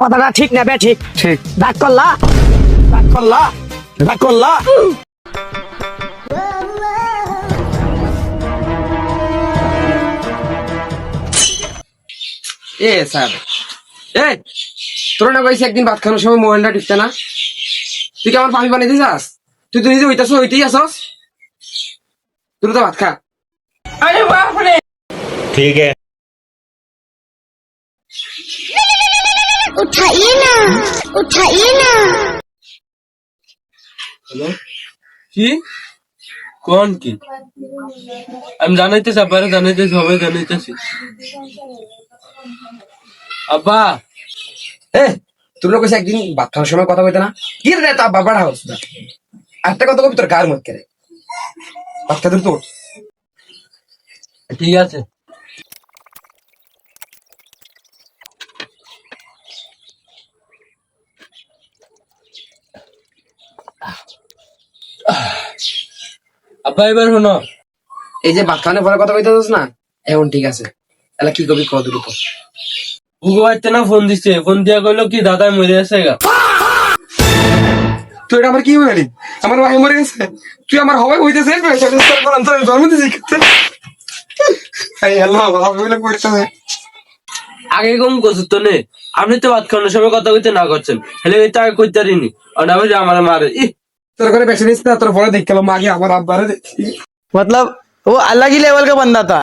কথাটা ঠিক না বে ঠিক ঠিক। রাগ করলা রাগ করলা রাগ করলা এ স্যার এ তোরা না কইছি একদিন ভাত খাওয়ানোর সময় মোবাইলটা টিপতে না, তুই কি আমার পানি বানাইতে যাস? তুই তো নিজে হইতাছ, হইতেই আসস। তুই তো ভাত খা। আরে বাপ রে ठीक है। उठाइए ना उठाइए ना। কি কোন কি আমি জানাইতেছি, আব্বারে জানাইতেছি, সবাই জানাইতেছি। আব্বা এ তোর লোক কইছে একদিন ভাত খাওয়ানোর সময় কথা কইতে না, কি রে তা বাবাটা হাউস না। একটা কথা কবি তোর গায়ের মত করে ভাত খাতে তোর। ঠিক আছে। আব্বা এবার শোনো, এই যে ভাত খাওয়ানোর পরে কথা কইতে যাস না, এখন ঠিক আছে। তাহলে কি কবি কত দ্রুত। বুগো বাচ্চা না ফোন দিচ্ছে, ফোন দিয়া কইলো কি দাদা মরে গেছে গা। তুই এটা আমার কি বলি, আমার ভাই মরে গেছে, তুই আমার হবাই হইতেছে জন্ম দিয়েছি। আগে কম করছো তো নে, আপনি তো ভাত খাওয়ানোর সময় কথা কইতে না করছেন, হেলে এই আগে কইতে পারিনি। আর না ভাই আমার মারে তোর ঘরে বেশি নিস না, তোর পরে দেখ গেল মাগে আমার আব্বারে দেখি। मतलब वो अलग ही लेवल का बंदा था।